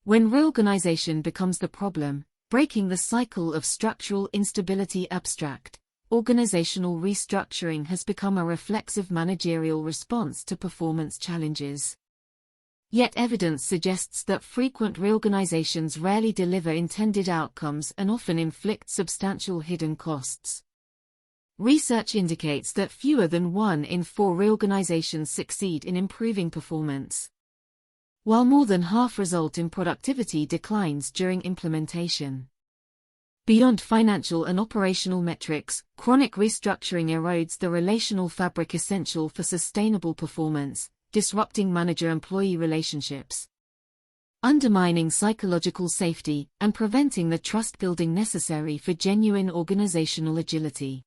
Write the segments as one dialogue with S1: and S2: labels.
S1: When reorganization becomes the problem, breaking the cycle of structural instability abstract, organizational restructuring has become a reflexive managerial response to performance challenges. Yet evidence suggests that frequent reorganizations rarely deliver intended outcomes and often inflict substantial hidden costs. Research indicates that fewer than 1 in 4 reorganizations succeed in improving performance, while more than half result in productivity declines during implementation. Beyond financial and operational metrics, chronic restructuring erodes the relational fabric essential for sustainable performance, disrupting manager-employee relationships, undermining psychological safety, and preventing the trust-building necessary for genuine organizational agility.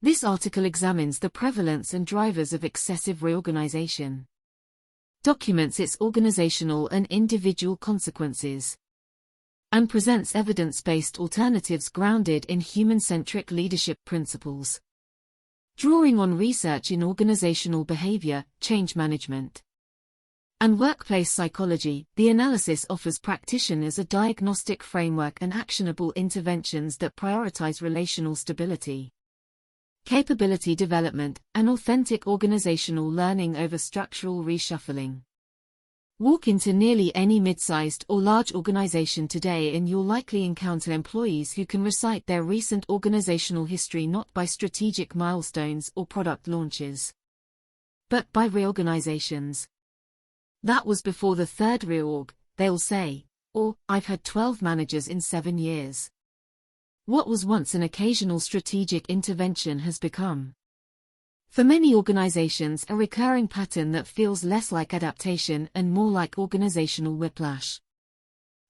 S1: This article examines the prevalence and drivers of excessive reorganization, documents its organizational and individual consequences, and presents evidence-based alternatives grounded in human-centric leadership principles. Drawing on research in organizational behavior, change management, and workplace psychology, the analysis offers practitioners a diagnostic framework and actionable interventions that prioritize relational stability, capability development, and authentic organizational learning over structural reshuffling. Walk into nearly any mid-sized or large organization today and you'll likely encounter employees who can recite their recent organizational history not by strategic milestones or product launches, but by reorganizations. That was before the third reorg, they'll say, or, I've had 12 managers in 7 years. What was once an occasional strategic intervention has become, for many organizations, a recurring pattern that feels less like adaptation and more like organizational whiplash.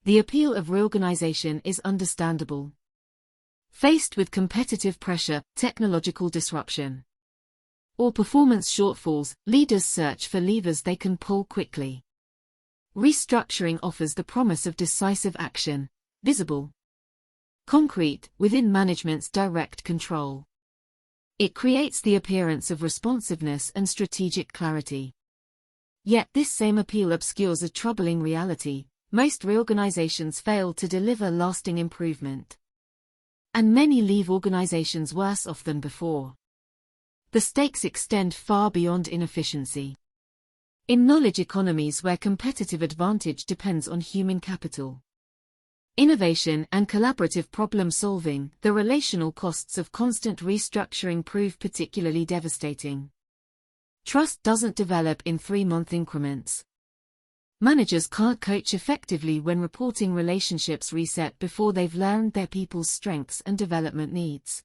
S1: The appeal of reorganization is understandable. Faced with competitive pressure, technological disruption, or performance shortfalls, leaders search for levers they can pull quickly. Restructuring offers the promise of decisive action, visible, concrete, within management's direct control. It creates the appearance of responsiveness and strategic clarity. Yet this same appeal obscures a troubling reality: most reorganizations fail to deliver lasting improvement, and many leave organizations worse off than before. The stakes extend far beyond inefficiency. In knowledge economies where competitive advantage depends on human capital, innovation, and collaborative problem-solving, the relational costs of constant restructuring prove particularly devastating. Trust doesn't develop in 3-month increments. Managers can't coach effectively when reporting relationships reset before they've learned their people's strengths and development needs.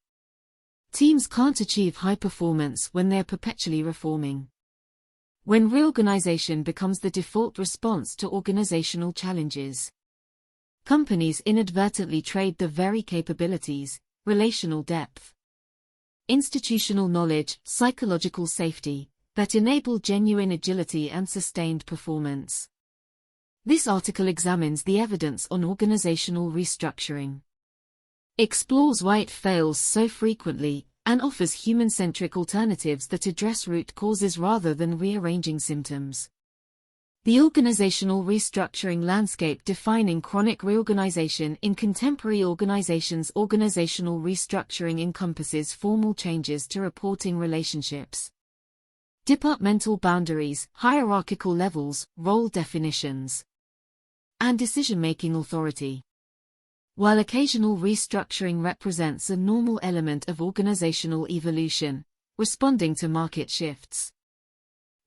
S1: Teams can't achieve high performance when they're perpetually reforming. When reorganization becomes the default response to organizational challenges, companies inadvertently trade the very capabilities, relational depth, institutional knowledge, psychological safety, that enable genuine agility and sustained performance. This article examines the evidence on organizational restructuring, explores why it fails so frequently, and offers human-centric alternatives that address root causes rather than rearranging symptoms. The organizational restructuring landscape defining chronic reorganization in contemporary organizations. Organizational restructuring encompasses formal changes to reporting relationships, departmental boundaries, hierarchical levels, role definitions, and decision-making authority. While occasional restructuring represents a normal element of organizational evolution, responding to market shifts,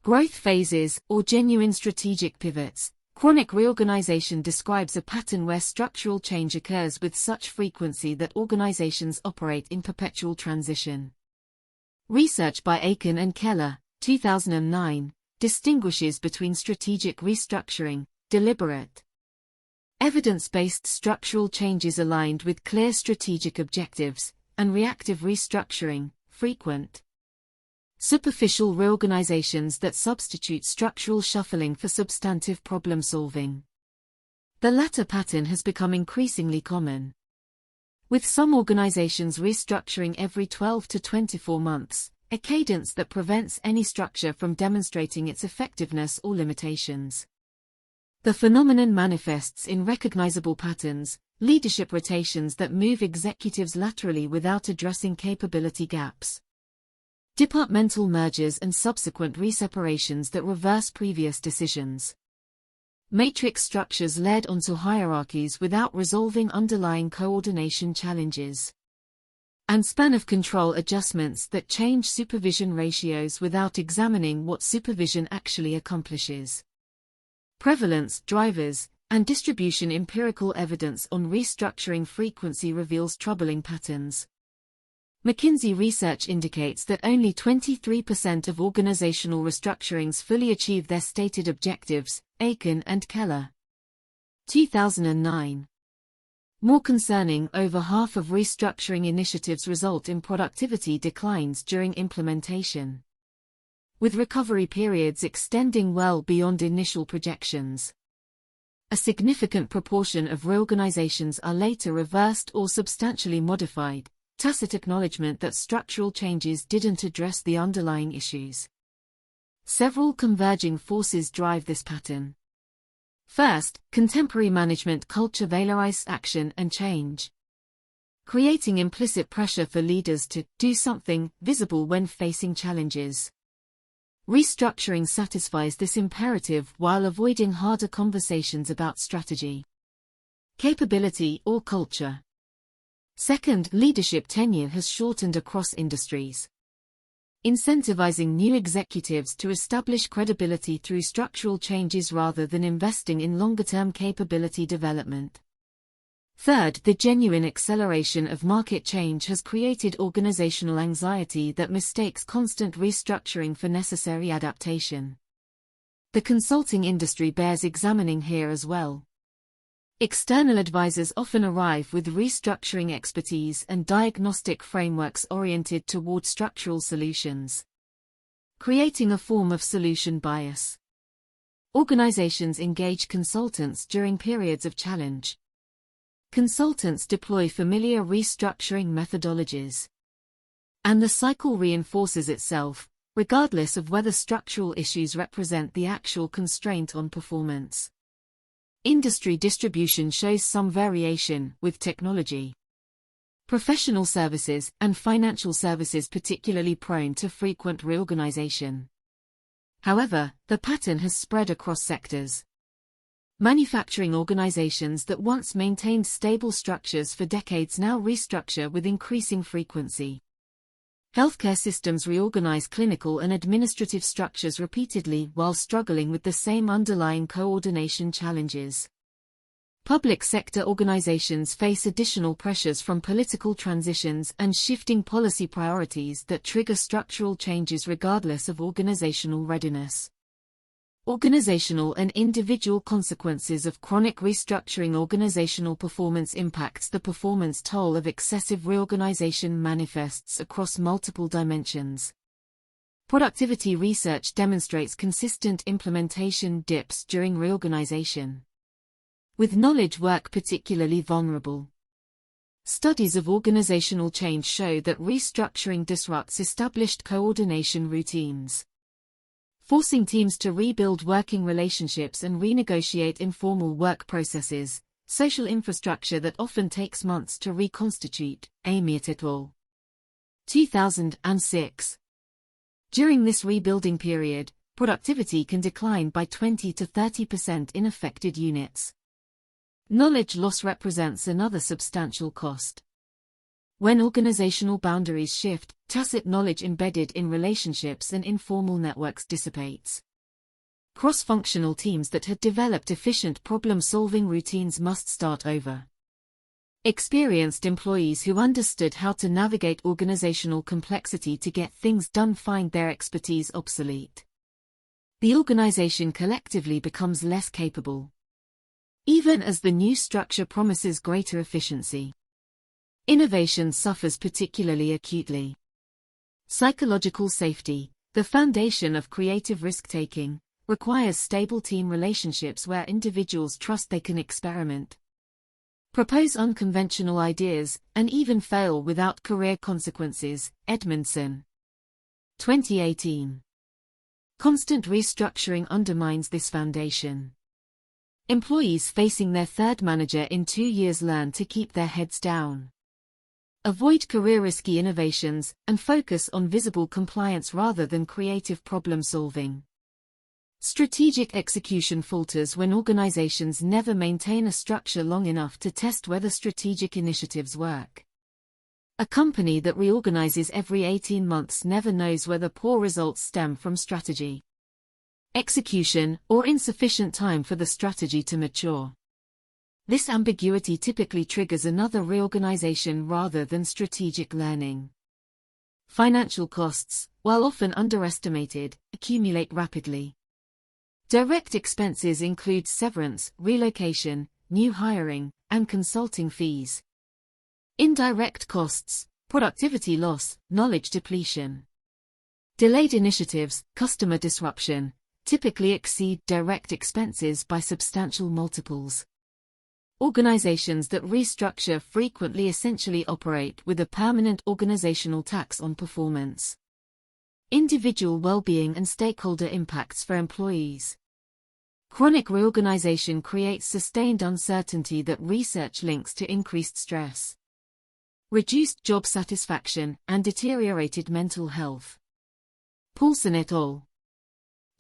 S1: growth phases, or genuine strategic pivots, chronic reorganization describes a pattern where structural change occurs with such frequency that organizations operate in perpetual transition. Research by Aiken and Keller, 2009, distinguishes between strategic restructuring, deliberate, evidence-based structural changes aligned with clear strategic objectives, and reactive restructuring, frequent, superficial reorganizations that substitute structural shuffling for substantive problem-solving. The latter pattern has become increasingly common, with some organizations restructuring every 12 to 24 months, a cadence that prevents any structure from demonstrating its effectiveness or limitations. The phenomenon manifests in recognizable patterns, leadership rotations that move executives laterally without addressing capability gaps. Departmental mergers and subsequent reseparations that reverse previous decisions. Matrix structures led onto hierarchies without resolving underlying coordination challenges. And span of control adjustments that change supervision ratios without examining what supervision actually accomplishes. Prevalence, drivers, and distribution. Empirical evidence on restructuring frequency reveals troubling patterns. McKinsey research indicates that only 23% of organizational restructurings fully achieve their stated objectives, Aiken and Keller. 2009. More concerning, over half of restructuring initiatives result in productivity declines during implementation, with recovery periods extending well beyond initial projections. A significant proportion of reorganizations are later reversed or substantially modified, tacit acknowledgement that structural changes didn't address the underlying issues. Several converging forces drive this pattern. First, contemporary management culture valorizes action and change, creating implicit pressure for leaders to do something visible when facing challenges. Restructuring satisfies this imperative while avoiding harder conversations about strategy, capability, or culture. Second, leadership tenure has shortened across industries, incentivizing new executives to establish credibility through structural changes rather than investing in longer-term capability development. Third, the genuine acceleration of market change has created organizational anxiety that mistakes constant restructuring for necessary adaptation. The consulting industry bears examining here as well. External advisors often arrive with restructuring expertise and diagnostic frameworks oriented toward structural solutions, creating a form of solution bias. Organizations engage consultants during periods of challenge. Consultants deploy familiar restructuring methodologies, and the cycle reinforces itself, regardless of whether structural issues represent the actual constraint on performance. Industry distribution shows some variation, with technology, professional services, and financial services particularly prone to frequent reorganization. However, the pattern has spread across sectors. Manufacturing organizations that once maintained stable structures for decades now restructure with increasing frequency. Healthcare systems reorganize clinical and administrative structures repeatedly while struggling with the same underlying coordination challenges. Public sector organizations face additional pressures from political transitions and shifting policy priorities that trigger structural changes regardless of organizational readiness. Organizational and individual consequences of chronic restructuring. Organizational performance impacts. The performance toll of excessive reorganization manifests across multiple dimensions. Productivity research demonstrates consistent implementation dips during reorganization, with knowledge work particularly vulnerable. Studies of organizational change show that restructuring disrupts established coordination routines, forcing teams to rebuild working relationships and renegotiate informal work processes, social infrastructure that often takes months to reconstitute. Amiot et al. 2006. During this rebuilding period, productivity can decline by 20 to 30% in affected units. Knowledge loss represents another substantial cost. When organizational boundaries shift, tacit knowledge embedded in relationships and informal networks dissipates. Cross-functional teams that had developed efficient problem-solving routines must start over. Experienced employees who understood how to navigate organizational complexity to get things done find their expertise obsolete. The organization collectively becomes less capable, even as the new structure promises greater efficiency. Innovation suffers particularly acutely. Psychological safety, the foundation of creative risk-taking, requires stable team relationships where individuals trust they can experiment, propose unconventional ideas, and even fail without career consequences. Edmondson. 2018. Constant restructuring undermines this foundation. Employees facing their third manager in 2 years learn to keep their heads down. Avoid career-risky innovations, and focus on visible compliance rather than creative problem-solving. Strategic execution falters when organizations never maintain a structure long enough to test whether strategic initiatives work. A company that reorganizes every 18 months never knows whether poor results stem from strategy, execution, or insufficient time for the strategy to mature. This ambiguity typically triggers another reorganization rather than strategic learning. Financial costs, while often underestimated, accumulate rapidly. Direct expenses include severance, relocation, new hiring, and consulting fees. Indirect costs, productivity loss, knowledge depletion. Delayed initiatives, customer disruption, typically exceed direct expenses by substantial multiples. Organizations that restructure frequently essentially operate with a permanent organizational tax on performance, individual well-being and stakeholder impacts for employees. Chronic reorganization creates sustained uncertainty that research links to increased stress, reduced job satisfaction, and deteriorated mental health. Paulson et al.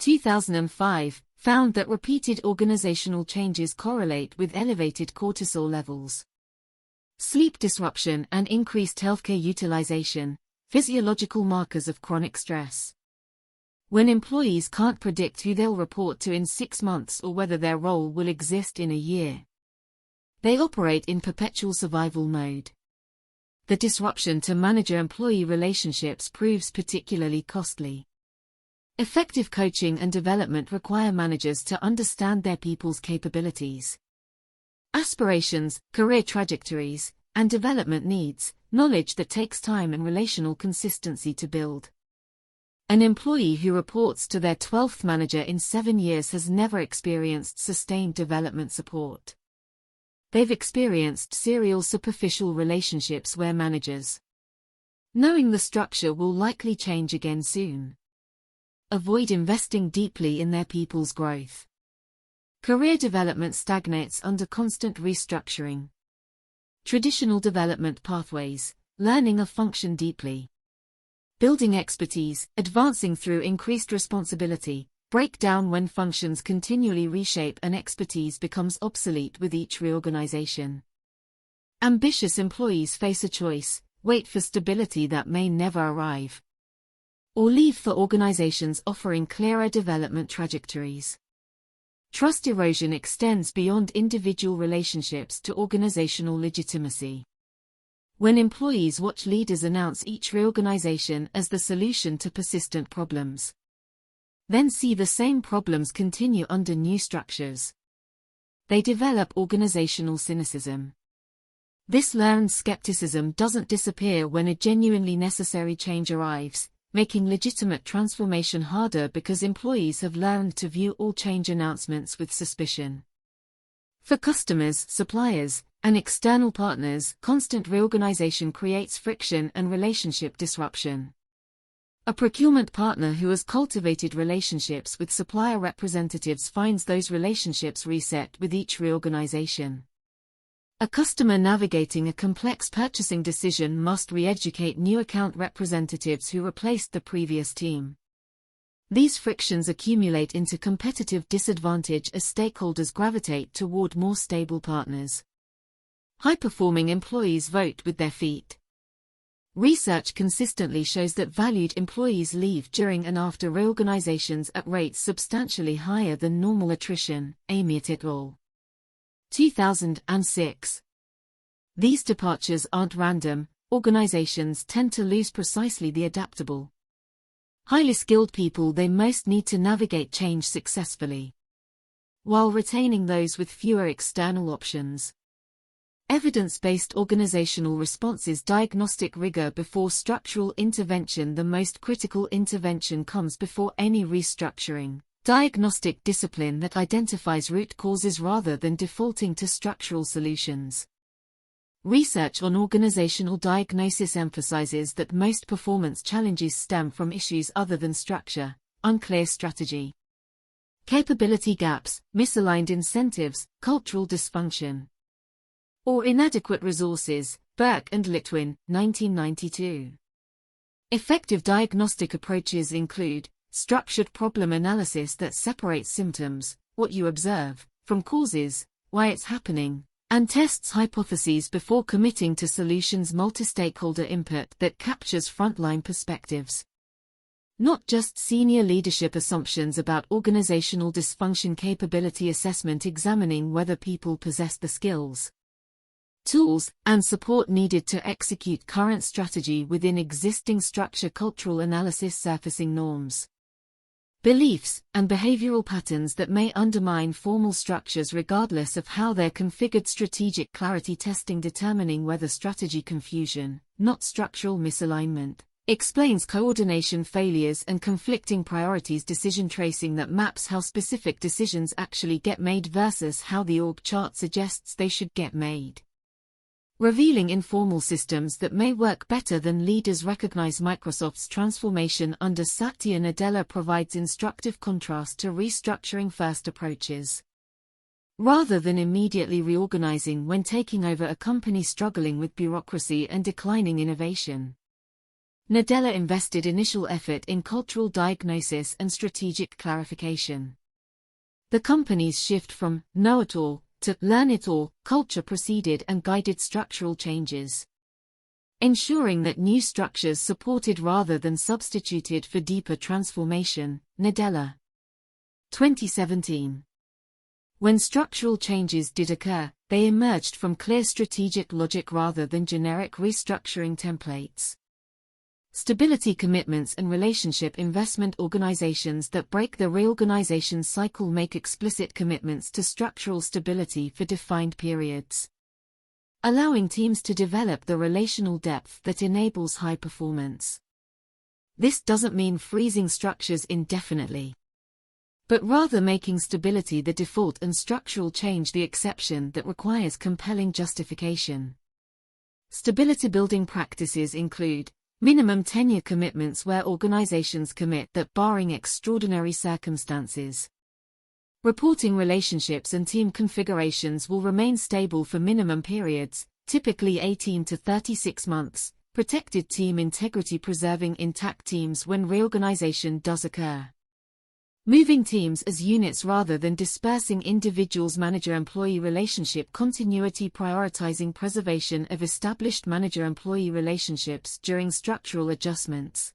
S1: 2005 found that repeated organizational changes correlate with elevated cortisol levels, sleep disruption, and increased healthcare utilization, physiological markers of chronic stress. When employees can't predict who they'll report to in 6 months or whether their role will exist in a year, they operate in perpetual survival mode. The disruption to manager-employee relationships proves particularly costly. Effective coaching and development require managers to understand their people's capabilities, aspirations, career trajectories, and development needs, knowledge that takes time and relational consistency to build. An employee who reports to their 12th manager in 7 years has never experienced sustained development support. They've experienced serial superficial relationships where managers, knowing the structure will likely change again soon, avoid investing deeply in their people's growth. Career development stagnates under constant restructuring. Traditional development pathways, learning a function deeply, building expertise, advancing through increased responsibility, break down when functions continually reshape and expertise becomes obsolete with each reorganization. Ambitious employees face a choice: wait for stability that may never arrive, or leave for organizations offering clearer development trajectories. Trust erosion extends beyond individual relationships to organizational legitimacy. When employees watch leaders announce each reorganization as the solution to persistent problems, then see the same problems continue under new structures, they develop organizational cynicism. This learned skepticism doesn't disappear when a genuinely necessary change arrives, making legitimate transformation harder because employees have learned to view all change announcements with suspicion. For customers, suppliers, and external partners, constant reorganization creates friction and relationship disruption. A procurement partner who has cultivated relationships with supplier representatives finds those relationships reset with each reorganization. A customer navigating a complex purchasing decision must re-educate new account representatives who replaced the previous team. These frictions accumulate into competitive disadvantage as stakeholders gravitate toward more stable partners. High-performing employees vote with their feet. Research consistently shows that valued employees leave during and after reorganizations at rates substantially higher than normal attrition. Amy et al. 2006. These departures aren't random. Organizations tend to lose precisely the adaptable, highly skilled people they most need to navigate change successfully, while retaining those with fewer external options. Evidence-based organizational responses. Diagnostic rigor before structural intervention. The most critical intervention comes before any restructuring. Diagnostic discipline that identifies root causes rather than defaulting to structural solutions. Research on organizational diagnosis emphasizes that most performance challenges stem from issues other than structure, unclear strategy, capability gaps, misaligned incentives, cultural dysfunction, or inadequate resources. Burke and Litwin, 1992. Effective diagnostic approaches include structured problem analysis that separates symptoms, what you observe, from causes, why it's happening, and tests hypotheses before committing to solutions. Multi-stakeholder input that captures frontline perspectives, not just senior leadership assumptions about organizational dysfunction. Capability assessment examining whether people possess the skills, tools, and support needed to execute current strategy within existing structure. Cultural analysis surfacing norms, beliefs, and behavioral patterns that may undermine formal structures regardless of how they're configured. Strategic clarity testing determining whether strategy confusion, not structural misalignment, explains coordination failures and conflicting priorities. Decision tracing that maps how specific decisions actually get made versus how the org chart suggests they should get made, revealing informal systems that may work better than leaders recognize. Microsoft's transformation under Satya Nadella provides instructive contrast to restructuring first approaches. Rather than immediately reorganizing when taking over a company struggling with bureaucracy and declining innovation, Nadella invested initial effort in cultural diagnosis and strategic clarification. The company's shift from know-it-all to learn-it-all culture preceded and guided structural changes, ensuring that new structures supported rather than substituted for deeper transformation. Nadella, 2017. When structural changes did occur, they emerged from clear strategic logic rather than generic restructuring templates. Stability commitments and relationship investment. Organizations that break the reorganization cycle make explicit commitments to structural stability for defined periods, allowing teams to develop the relational depth that enables high performance. This doesn't mean freezing structures indefinitely, but rather making stability the default and structural change the exception that requires compelling justification. Stability building practices include minimum tenure commitments, where organizations commit that barring extraordinary circumstances, reporting relationships and team configurations will remain stable for minimum periods, typically 18 to 36 months, protected team integrity, preserving intact teams when reorganization does occur, moving teams as units rather than dispersing individuals. Manager-employee relationship continuity, prioritizing preservation of established manager-employee relationships during structural adjustments,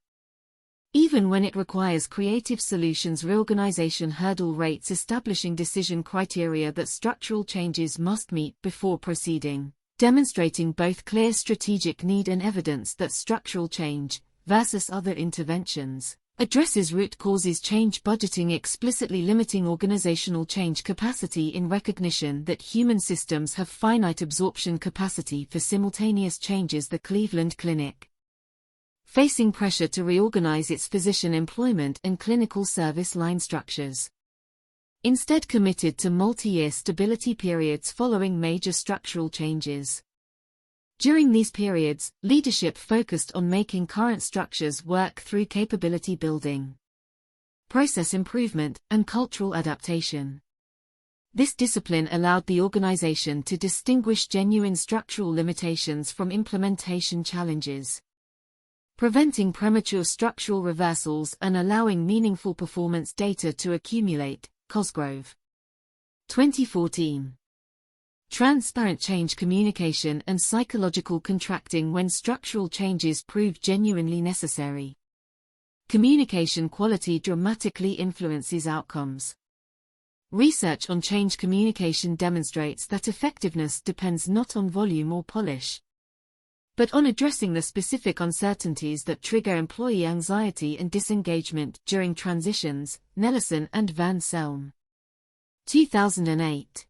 S1: even when it requires creative solutions. Reorganization hurdle rates, establishing decision criteria that structural changes must meet before proceeding, demonstrating both clear strategic need and evidence that structural change, versus other interventions, addresses root causes. Change budgeting, explicitly limiting organizational change capacity in recognition that human systems have finite absorption capacity for simultaneous changes. The Cleveland Clinic, facing pressure to reorganize its physician employment and clinical service line structures, instead committed to multi-year stability periods following major structural changes. During these periods, leadership focused on making current structures work through capability building, process improvement, and cultural adaptation. This discipline allowed the organization to distinguish genuine structural limitations from implementation challenges, preventing premature structural reversals and allowing meaningful performance data to accumulate. Cosgrove, 2014. Transparent change communication and psychological contracting when structural changes prove genuinely necessary. Communication quality dramatically influences outcomes. Research on change communication demonstrates that effectiveness depends not on volume or polish, but on addressing the specific uncertainties that trigger employee anxiety and disengagement during transitions. Nelson and Van Selm, 2008.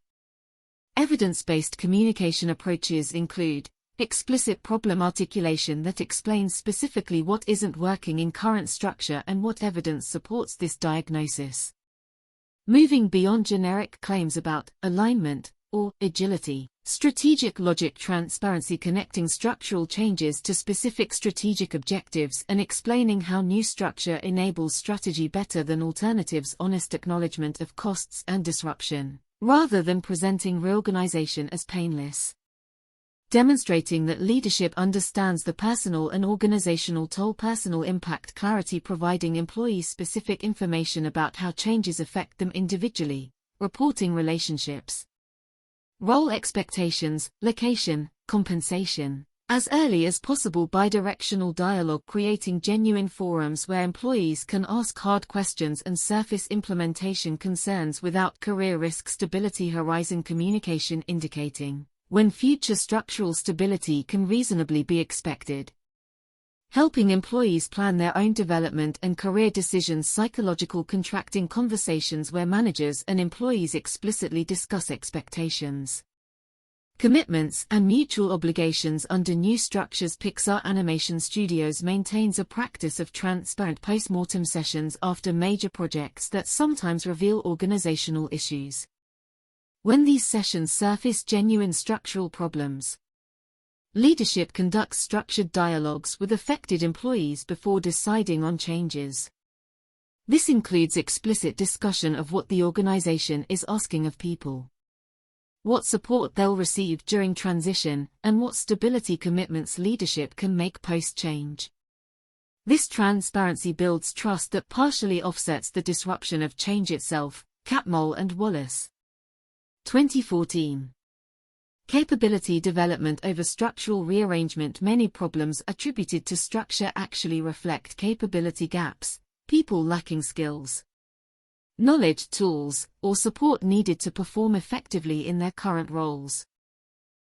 S1: Evidence-based communication approaches include explicit problem articulation that explains specifically what isn't working in current structure and what evidence supports this diagnosis, moving beyond generic claims about alignment or agility. Strategic logic transparency connecting structural changes to specific strategic objectives and explaining how new structure enables strategy better than alternatives. Honest acknowledgement of costs and disruption, rather than presenting reorganization as painless. Demonstrating that leadership understands the personal and organizational toll. Personal impact clarity providing employees specific information about how changes affect them individually. Reporting relationships. Role expectations, location, compensation. As early as possible bidirectional dialogue creating genuine forums where employees can ask hard questions and surface implementation concerns without career risk. Stability horizon communication indicating when future structural stability can reasonably be expected. Helping employees plan their own development and career decisions. Psychological contracting conversations where managers and employees explicitly discuss expectations, commitments, and mutual obligations under new structures. Pixar Animation Studios maintains a practice of transparent post-mortem sessions after major projects that sometimes reveal organizational issues. When these sessions surface genuine structural problems, leadership conducts structured dialogues with affected employees before deciding on changes. This includes explicit discussion of what the organization is asking of people, what support they'll receive during transition, and what stability commitments leadership can make post-change. This transparency builds trust that partially offsets the disruption of change itself. Catmull and Wallace. 2014. Capability development over structural rearrangement. Many problems attributed to structure actually reflect capability gaps, people lacking skills, knowledge, tools, or support needed to perform effectively in their current roles.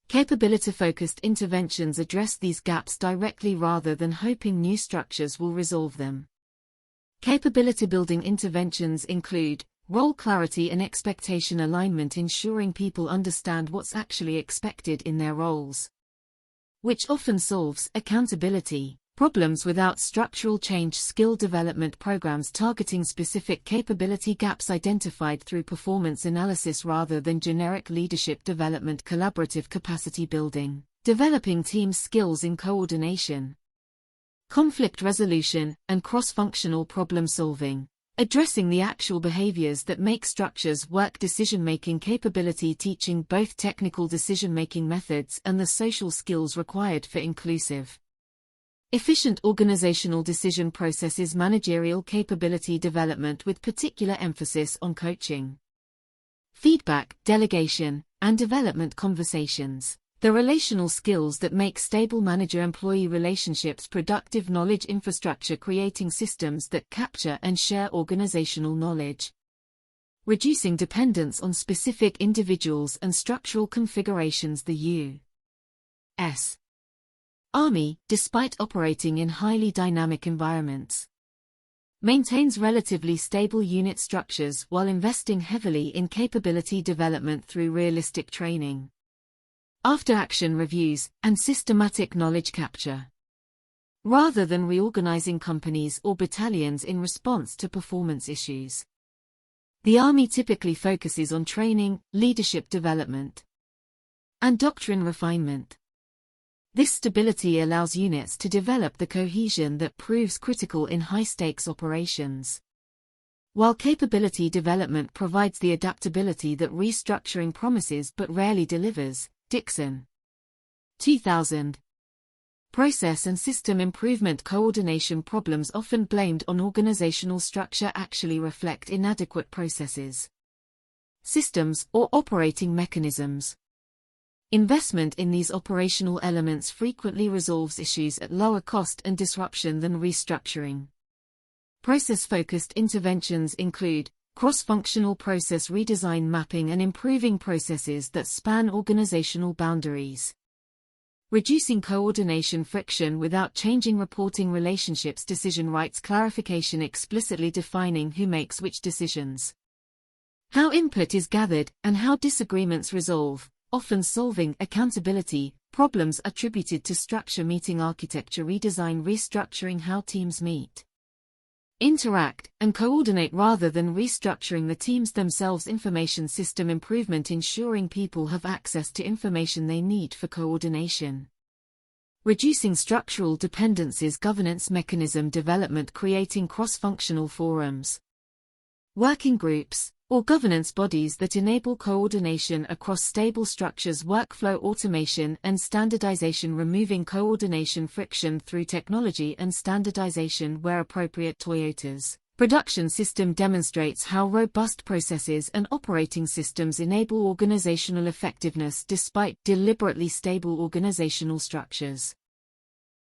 S1: Capability-focused interventions address these gaps directly rather than hoping new structures will resolve them. Capability-building interventions include role clarity and expectation alignment, ensuring people understand what's actually expected in their roles, which often solves accountability problems without structural change. Skill development programs targeting specific capability gaps identified through performance analysis rather than generic leadership development. Collaborative capacity building, developing team skills in coordination, conflict resolution, and cross-functional problem solving, addressing the actual behaviors that make structures work. Decision-making capability teaching both technical decision-making methods and the social skills required for inclusive, efficient organizational decision processes. Managerial capability development with particular emphasis on coaching, feedback, delegation, and development conversations. The relational skills that make stable manager-employee relationships. Productive knowledge infrastructure creating systems that capture and share organizational knowledge, reducing dependence on specific individuals and structural configurations. The U.S. Army, despite operating in highly dynamic environments, maintains relatively stable unit structures while investing heavily in capability development through realistic training, after-action reviews, and systematic knowledge capture, rather than reorganizing companies or battalions in response to performance issues. The Army typically focuses on training, leadership development, and doctrine refinement. This stability allows units to develop the cohesion that proves critical in high-stakes operations, while capability development provides the adaptability that restructuring promises but rarely delivers. Dixon. 2000. Process and system improvement. Coordination problems often blamed on organizational structure actually reflect inadequate processes, systems, or operating mechanisms. Investment in these operational elements frequently resolves issues at lower cost and disruption than restructuring. Process-focused interventions include cross-functional process redesign, mapping and improving processes that span organizational boundaries, reducing coordination friction without changing reporting relationships. Decision rights clarification, explicitly defining who makes which decisions, how input is gathered, and how disagreements resolve, often solving accountability problems attributed to structure. Meeting architecture redesign, restructuring how teams meet, interact, and coordinate rather than restructuring the teams themselves. Information system improvement, ensuring people have access to information they need for coordination. Reducing structural dependencies. Governance mechanism development, creating cross-functional forums, working groups, or governance bodies that enable coordination across stable structures. Workflow automation and standardization, removing coordination friction through technology and standardization where appropriate. Toyota's production system demonstrates how robust processes and operating systems enable organizational effectiveness despite deliberately stable organizational structures,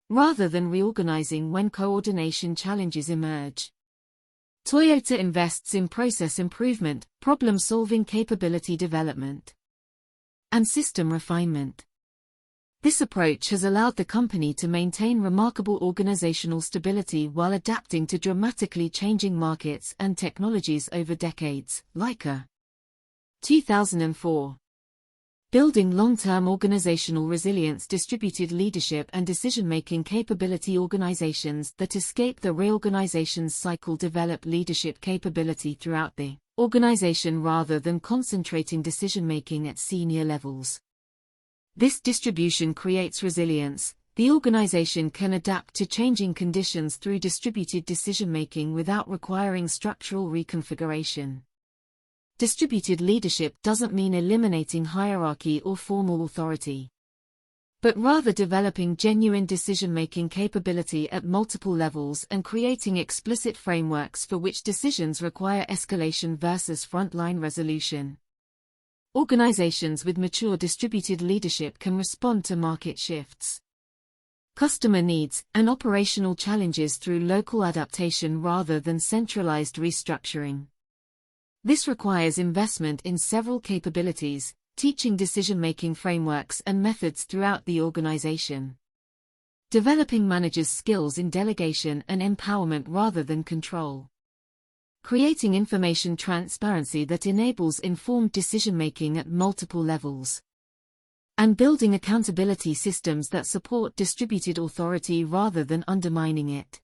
S1: rather than reorganizing when coordination challenges emerge. Toyota invests in process improvement, problem-solving capability development, and system refinement. This approach has allowed the company to maintain remarkable organizational stability while adapting to dramatically changing markets and technologies over decades. Leica, 2004. Building long-term organizational resilience, distributed leadership and decision-making capability. Organizations that escape the reorganizations cycle develop leadership capability throughout the organization rather than concentrating decision-making at senior levels. This distribution creates resilience. The organization can adapt to changing conditions through distributed decision-making without requiring structural reconfiguration. Distributed leadership doesn't mean eliminating hierarchy or formal authority, but rather developing genuine decision-making capability at multiple levels and creating explicit frameworks for which decisions require escalation versus frontline resolution. Organizations with mature distributed leadership can respond to market shifts, customer needs, and operational challenges through local adaptation rather than centralized restructuring. This requires investment in several capabilities, teaching decision-making frameworks and methods throughout the organization. Developing managers' skills in delegation and empowerment rather than control. Creating information transparency that enables informed decision-making at multiple levels. And building accountability systems that support distributed authority rather than undermining it.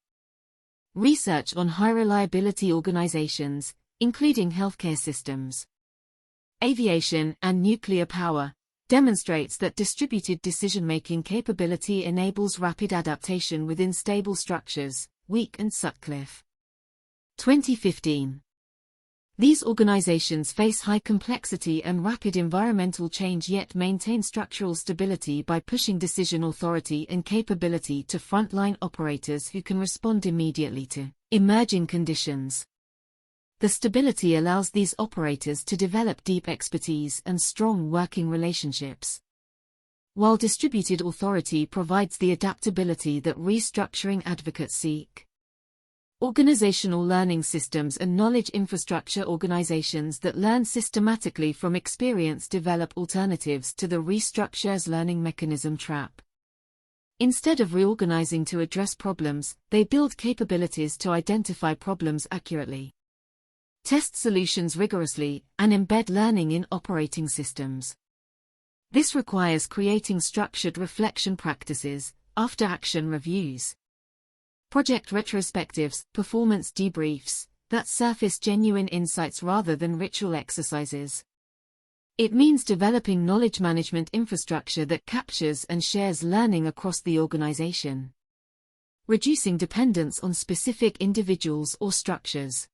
S1: Research on high-reliability organizations, including healthcare systems, aviation, and nuclear power, demonstrates that distributed decision-making capability enables rapid adaptation within stable structures. Weak and Sutcliffe, 2015. These organizations face high complexity and rapid environmental change yet maintain structural stability by pushing decision authority and capability to frontline operators who can respond immediately to emerging conditions. The stability allows these operators to develop deep expertise and strong working relationships, while distributed authority provides the adaptability that restructuring advocates seek. Organizational learning systems and knowledge infrastructure. Organizations that learn systematically from experience develop alternatives to the restructure's learning mechanism trap. Instead of reorganizing to address problems, they build capabilities to identify problems accurately, test solutions rigorously, and embed learning in operating systems. This requires creating structured reflection practices, after-action reviews, project retrospectives, performance debriefs, that surface genuine insights rather than ritual exercises. It means developing knowledge management infrastructure that captures and shares learning across the organization, reducing dependence on specific individuals or structures.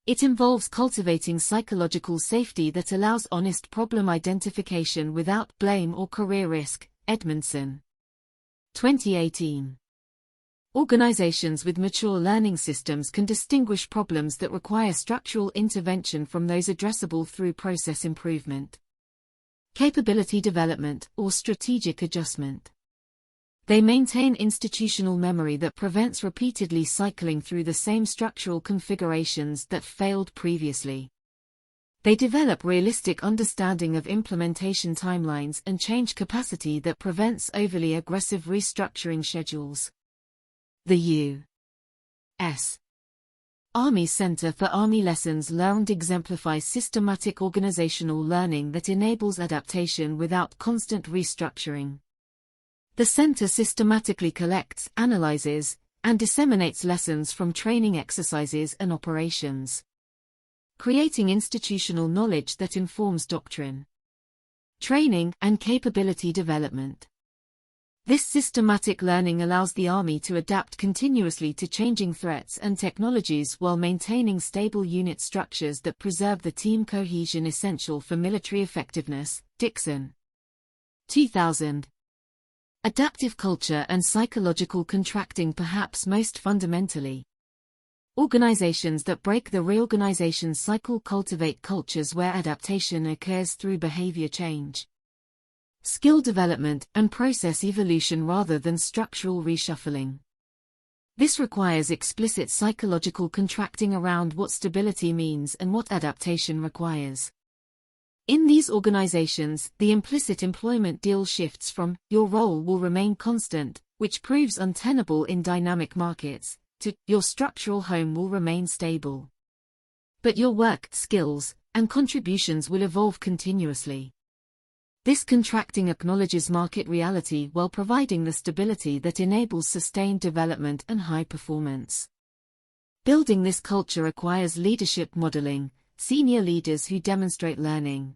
S1: It involves cultivating psychological safety that allows honest problem identification without blame or career risk. Edmondson, 2018. Organizations with mature learning systems can distinguish problems that require structural intervention from those addressable through process improvement, capability development, or strategic adjustment. They maintain institutional memory that prevents repeatedly cycling through the same structural configurations that failed previously. They develop realistic understanding of implementation timelines and change capacity that prevents overly aggressive restructuring schedules. The U.S. Army Center for Army Lessons Learned exemplifies systematic organizational learning that enables adaptation without constant restructuring. The center systematically collects, analyzes, and disseminates lessons from training exercises and operations, creating institutional knowledge that informs doctrine, training, and capability development. This systematic learning allows the Army to adapt continuously to changing threats and technologies while maintaining stable unit structures that preserve the team cohesion essential for military effectiveness. Dixon, 2000. Adaptive culture and psychological contracting. Perhaps most fundamentally, organizations that break the reorganization cycle cultivate cultures where adaptation occurs through behavior change, skill development, and process evolution rather than structural reshuffling. This requires explicit psychological contracting around what stability means and what adaptation requires. In these organizations, the implicit employment deal shifts from "your role will remain constant," which proves untenable in dynamic markets, to "your structural home will remain stable, but your work, skills, and contributions will evolve continuously." This contracting acknowledges market reality while providing the stability that enables sustained development and high performance. Building this culture requires leadership modeling, senior leaders who demonstrate learning,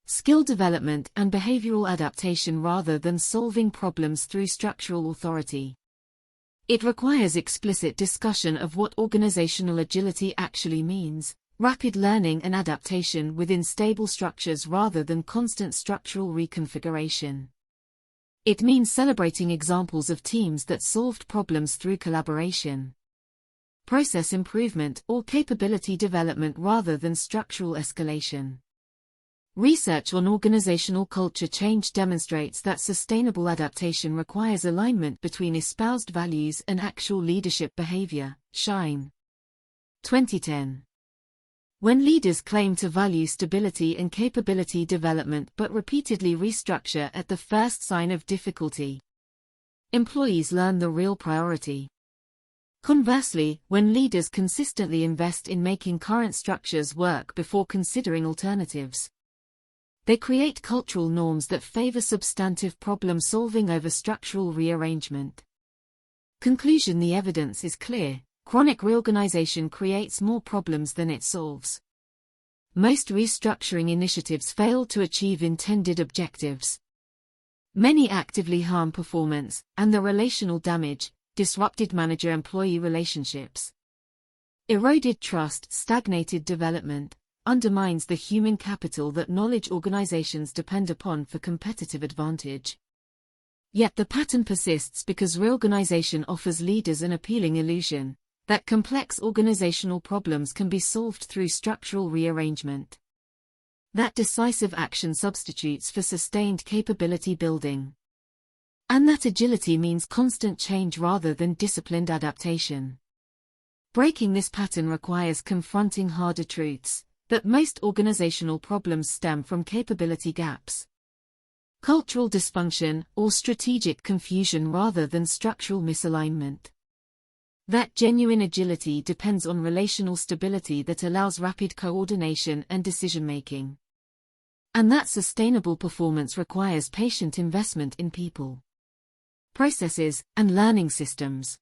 S1: skill development, and behavioral adaptation rather than solving problems through structural authority. It requires explicit discussion of what organizational agility actually means, rapid learning and adaptation within stable structures rather than constant structural reconfiguration. It means celebrating examples of teams that solved problems through collaboration, process improvement, or capability development rather than structural escalation. Research on organizational culture change demonstrates that sustainable adaptation requires alignment between espoused values and actual leadership behavior. Shine, 2010. When leaders claim to value stability and capability development but repeatedly restructure at the first sign of difficulty, employees learn the real priority. Conversely, when leaders consistently invest in making current structures work before considering alternatives, they create cultural norms that favor substantive problem-solving over structural rearrangement. Conclusion: the evidence is clear. Chronic reorganization creates more problems than it solves. Most restructuring initiatives fail to achieve intended objectives. Many actively harm performance, and the relational damage, disrupted manager-employee relationships, eroded trust, stagnated development, undermines the human capital that knowledge organizations depend upon for competitive advantage. Yet the pattern persists because reorganization offers leaders an appealing illusion that complex organizational problems can be solved through structural rearrangement, that decisive action substitutes for sustained capability building, and that agility means constant change rather than disciplined adaptation. Breaking this pattern requires confronting harder truths, that most organizational problems stem from capability gaps, cultural dysfunction, or strategic confusion rather than structural misalignment. That genuine agility depends on relational stability that allows rapid coordination and decision-making. And that sustainable performance requires patient investment in people, processes, and learning systems.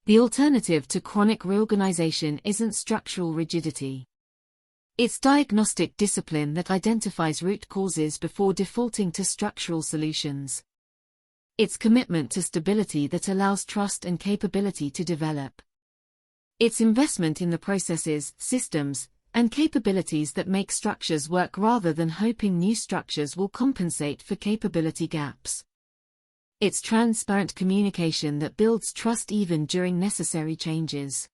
S1: The alternative to chronic reorganization isn't structural rigidity. It's diagnostic discipline that identifies root causes before defaulting to structural solutions. It's commitment to stability that allows trust and capability to develop. It's investment in the processes, systems, and capabilities that make structures work rather than hoping new structures will compensate for capability gaps. It's transparent communication that builds trust even during necessary changes.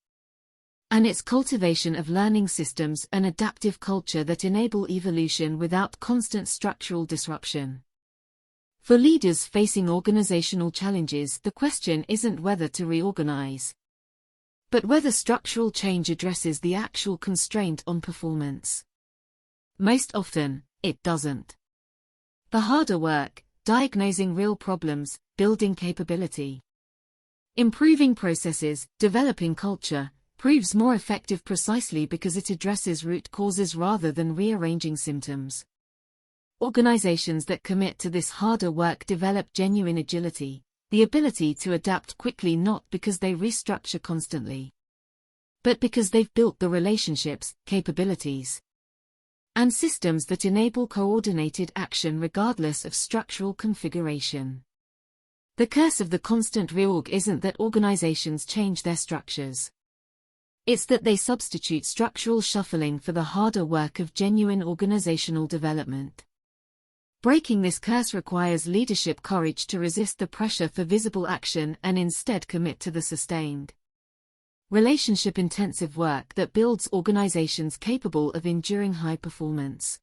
S1: And it's cultivation of learning systems and adaptive culture that enable evolution without constant structural disruption. For leaders facing organizational challenges, the question isn't whether to reorganize, but whether structural change addresses the actual constraint on performance. Most often, it doesn't. The harder work, diagnosing real problems, building capability, improving processes, developing culture, proves more effective precisely because it addresses root causes rather than rearranging symptoms. Organizations that commit to this harder work develop genuine agility, the ability to adapt quickly not because they restructure constantly, but because they've built the relationships, capabilities, and systems that enable coordinated action regardless of structural configuration. The curse of the constant reorg isn't that organizations change their structures. It's that they substitute structural shuffling for the harder work of genuine organizational development. Breaking this curse requires leadership courage to resist the pressure for visible action and instead commit to the sustained, relationship-intensive work that builds organizations capable of enduring high performance.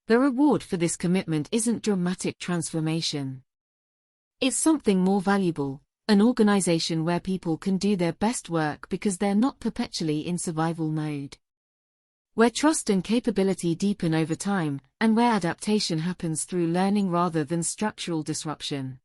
S1: The reward for this commitment isn't dramatic transformation. It's something more valuable, an organization where people can do their best work because they're not perpetually in survival mode, where trust and capability deepen over time, and where adaptation happens through learning rather than structural disruption.